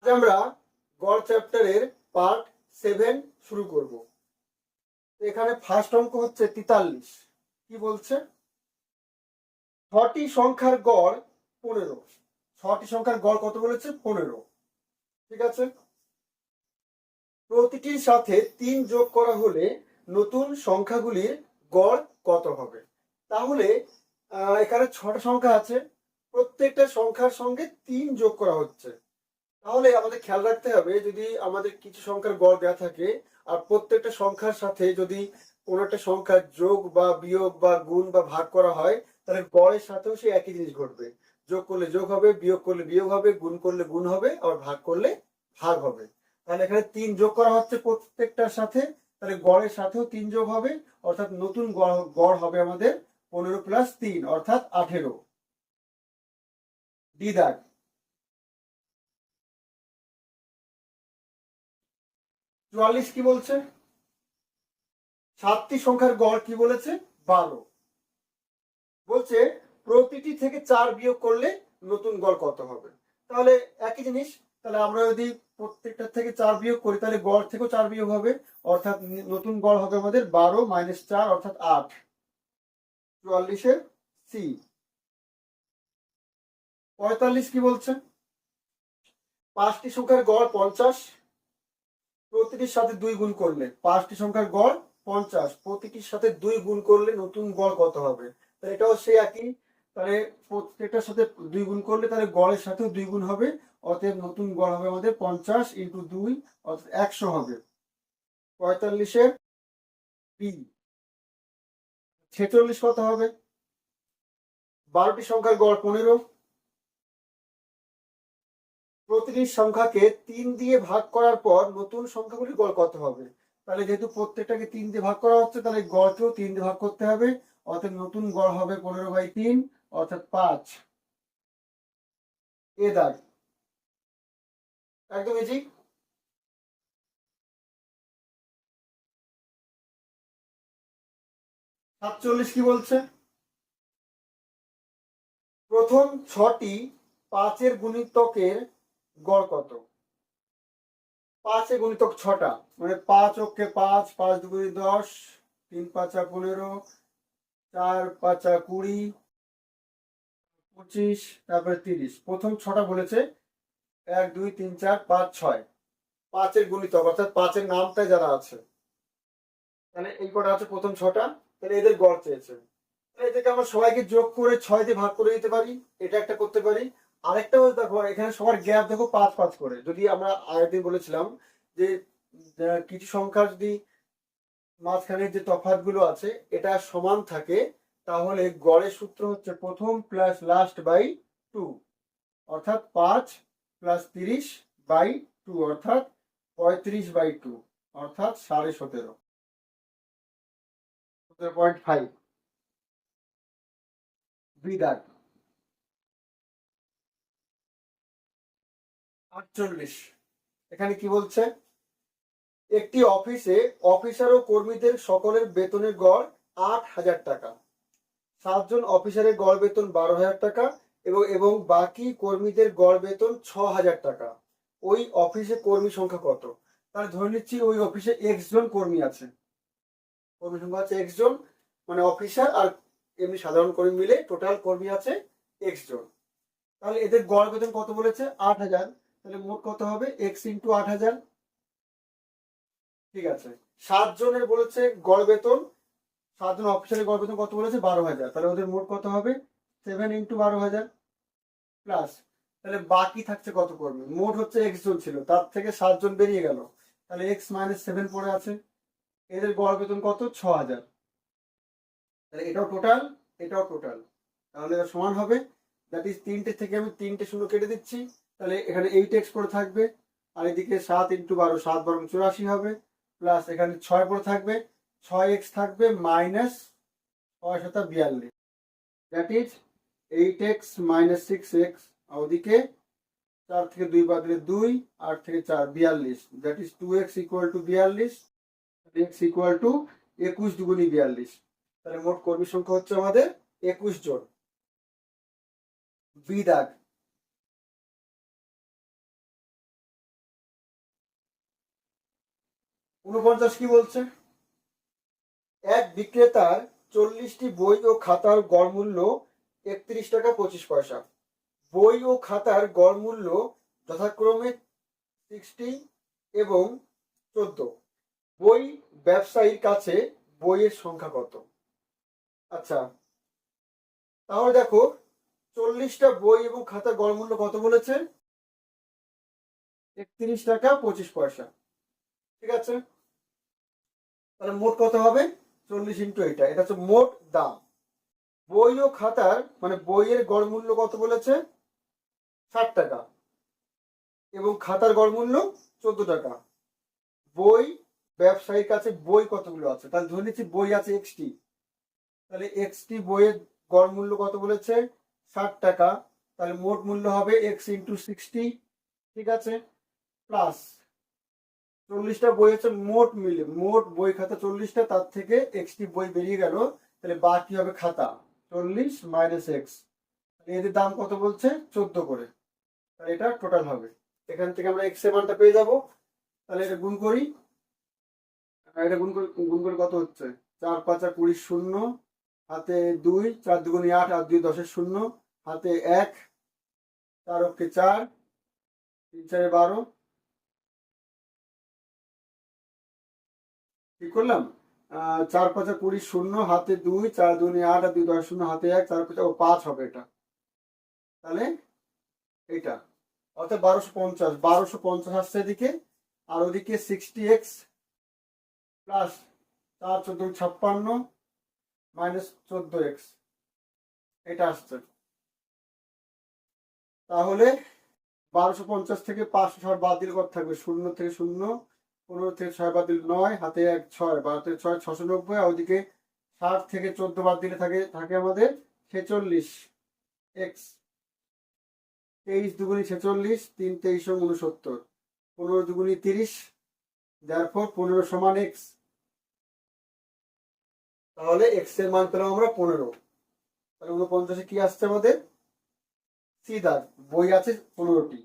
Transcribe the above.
আজ আমরা গড় চ্যাপ্টারের পার্ট 7 শুরু করব। এখানে ফার্স্ট অঙ্ক হচ্ছে 43। কি বলছে? 6টি সংখ্যার গড় 15। 6টি সংখ্যার গড় কত বলেছে? 15। ঠিক আছে। প্রতিটির সাথে 3 যোগ করা হলে নতুন সংখ্যাগুলির গড় কত হবে? তাহলে এখানে 6টা সংখ্যা আছে, প্রত্যেকটা সংখ্যার সঙ্গে 3 যোগ করা হচ্ছে। তাহলে আমাদের খেয়াল রাখতে হবে, যদি আমাদের কিছু সংখ্যার গড় দেওয়া থাকে আর প্রত্যেকটা সংখ্যার সাথে যদি কোনো একটা সংখ্যা যোগ বা বিয়োগ বা গুণ বা ভাগ করা হয়, তাহলে গড়ের সাথেও সেই একই জিনিস ঘটবে। যোগ করলে যোগ হবে, বিয়োগ করলে বিয়োগ হবে, গুণ করলে গুণ হবে, আবার ভাগ করলে ভাগ হবে। তাহলে এখানে 3 যোগ করা হচ্ছে প্রত্যেকটার সাথে, তাহলে গড়ের সাথেও 3 যোগ হবে, অর্থাৎ নতুন গড় হবে আমাদের 15 + 3 অর্থাৎ 18। ডি দাগ। 44 কি বলছে? 7টি সংখ্যার গড় কি বলেছে? 12। বলছে প্রতিটি থেকে 4 বিয়োগ করলে নতুন গড় কত হবে? তাহলে একই জিনিস, তাহলে আমরা যদি প্রত্যেকটা থেকে 4 বিয়োগ করি তাহলে গড় থেকেও 4 বিয়োগ হবে, অর্থাৎ নতুন গড় হবে আমাদের 12 - 4 অর্থাৎ 8। 44 সি। 45 কি বলছে? 5টি সংখ্যার গড় 50। প্রতিটির সাথে 2 গুণ করলে 5টি সংখ্যার গড় 50, প্রতিটির সাথে 2 গুণ করলে নতুন গড় কত হবে? তাহলে এটাও সেই একই, তাহলে প্রত্যেকটার সাথে 2 গুণ করলে তাহলে গড়ের সাথেও 2 গুণ হবে, অতএব নতুন গড় হবে আমাদের 50 × 2 অর্থাৎ 100 হবে। 45 বি। 46 কত হবে? 12টি সংখ্যার গড় 15। প্রতিটি সংখ্যাকে 3 দিয়ে ভাগ করার পর নতুন সংখ্যাগুলির গড় কত হবে? তাহলে যেহেতু প্রত্যেকটাকে 3 দিয়ে ভাগ করা হচ্ছে, তাহলে গড়কেও 3 দিয়ে ভাগ করতে হবে, অতএব নতুন গড় হবে 15/3 অর্থাৎ 5। এ দাগ। একদম ইজি। 47 কি বলছে? প্রথম 6টি 5-এর গুণিতকের গড় কত? 5-এর গুণিতক 6টা, মানে 5 অক্ষে 5, 5 × 2 = 10, 3 × 5 = 15, 4 × 5 = 20, 25, তারপরে 30। প্রথম 6টা বলেছে 1, 2, 3, 4, 5, 6। 5-এর গুণিতক অর্থাৎ 5-এর নামটায় যারা আছে, তাহলে এই কটা আছে প্রথম 6টা, তাহলে এদের গড় চেয়েছে। তাহলে এদেরকে আমরা সবাইকে যোগ করে 6 দিয়ে ভাগ করে দিতে পারি, এটা একটা করতে পারি। আরেকটা হচ্ছে দেখো এখানে সবার গ্যাপ দেখো 5 5 করে। যদি আমরা আরেকদিন বলেছিলাম যে কিছু সংখ্যা যদি মাঝখানের যে তফাৎগুলো আছে এটা সমান থাকে, তাহলে গড়ের সূত্র হচ্ছে প্রথম প্লাস লাস্ট বাই 2, অর্থাৎ 5 + 30/2 অর্থাৎ 35/2 অর্থাৎ 17.5। 17.5 বি দাগ। 48 এখানে কি বলছে? একটি অফিসে অফিসার ও কর্মীদের সকলের বেতনের গড় 8,000 টাকা। 7 জন অফিসারের গড় বেতন 12,000 টাকা এবং বাকি কর্মীদের গড় বেতন 6,000 টাকা। ওই অফিসে কর্মী সংখ্যা কত? তাহলে ধরে নিচ্ছি ওই অফিসে এক্স জন কর্মী আছে, কর্মী সংখ্যা আছে এক্স জন, মানে অফিসার আর এমনি সাধারণ কর্মী মিলে টোটাল কর্মী আছে এক্স জন। তাহলে এদের গড় বেতন কত বলেছে? 8,000। তাহলে মোট কত হবে? x × 8,000। ঠিক আছে। 7 জনের বলেছে গড় বেতন, 7 জন অফিসারের গড় বেতন কত বলেছে? 12,000। তাহলে ওদের মোট কত হবে? 7 × 12,000 প্লাস, তাহলে বাকি থাকছে কত কর্মী? মোট হচ্ছে x জন ছিল, তার থেকে 7 জন বেরিয়ে গেল, তাহলে x - 7 পড়ে আছে। এদের গড় বেতন কত? 6,000। তাহলে এটাও টোটাল, এটাও টোটাল, তাহলে এটা সমান হবে। দ্যাট ইজ 3টে থেকে আমি 3টে শূন্য কেটে দিচ্ছি, তাহলে এখানে 8x পড়ে থাকবে, আর এদিকে 7 × 12, 7 × 12 = 84 হবে, প্লাস এখানে 6 পড়ে থাকবে, 6x থাকবে minus 6 × 7 = 42, that is 8x - 6x, আর ওদিকে 4 থেকে 2 বাদ দিলে 2, 8 থেকে 4 42, দ্যাট ইজ 2x = 42, x = 21 × 2 = 42। তাহলে মোট কর্মী সংখ্যা হচ্ছে আমাদের 21 জন। বি দাগ। 49 কি বলছে? এক বিক্রেতার 40টি বই ও খাতার গড় মূল্য 31 টাকা 25 পয়সা। বই ও খাতার গড় মূল্য যথাক্রমে 60 এবং 14। বই ব্যবসায়ীর কাছে বইয়ের সংখ্যা কত? আচ্ছা, তাহলে দেখো 40টা বই এবং খাতার গড় মূল্য কত বলেছে? 31 টাকা 25 পয়সা। ঠিক আছে, তাহলে মোট কত হবে? 40 ইন্টু এটা, এটা হচ্ছে মোট দাম। বই ও খাতার মানে বইয়ের গড় মূল্য কত বলেছে? 60 টাকা এবং খাতার গড় মূল্য 14 টাকা। বই ব্যবসায়ীর কাছে বই কতগুলো আছে? তাহলে ধরে নিচ্ছি বই আছে এক্সটি, তাহলে এক্সটি বইয়ের গড় মূল্য কত বলেছে? 60 টাকা। তাহলে মোট মূল্য হবে এক্স ইন্টু 60। ঠিক আছে, প্লাস 40টা বই হচ্ছে মোট মিলে, মোট বই খাতা 40টা, তার থেকে এক্সটি বই বেরিয়ে গেল, তাহলে বাকি হবে খাতা 40 মাইনাস এক্স। এদের দাম কত বলছে? 14 করে। তাহলে এটা টোটাল হবে, এখান থেকে আমরা এক্স এর মানটা পেয়ে যাব। তাহলে এটা গুণ করি, এটা গুণ করে কত হচ্ছে? 4 5 20 শূন্য, হাতে 2, 4 2 8 আর 2 10 শূন্য, হাতে 1, 4 অক্ষে 4, 3 4 12। ঠিক করলাম? 4 5 20 শূন্য, হাতে 2, 4 2 8 আর 2 10 শূন্য, হাতে 1, 4 5 হবে এটা। তাহলে এটা অর্থাৎ 1250 আসছে এদিকে, আর ওদিকে 60x প্লাস 4 14 56 মাইনাস 14x এটা আসছে। তাহলে 1250 থেকে 560 বাদ দিলে কত থাকবে? 0 থেকে 0, 15 থেকে 6 বাদ দিলে 9, হাতে 1 6, 12 থেকে 6 690, আর ওদিকে 60 থেকে 14 বাদ দিলে থাকে আমাদের 46 x। 23 দুগুণি 46, 3 23 69, 15 দুগুণি 30, therefore 15 সমান x। তাহলে x এর মান পেলাম আমরা 15। তাহলে 49 কি আসছে আমাদের? সি দাগ, বই আছে 15টি।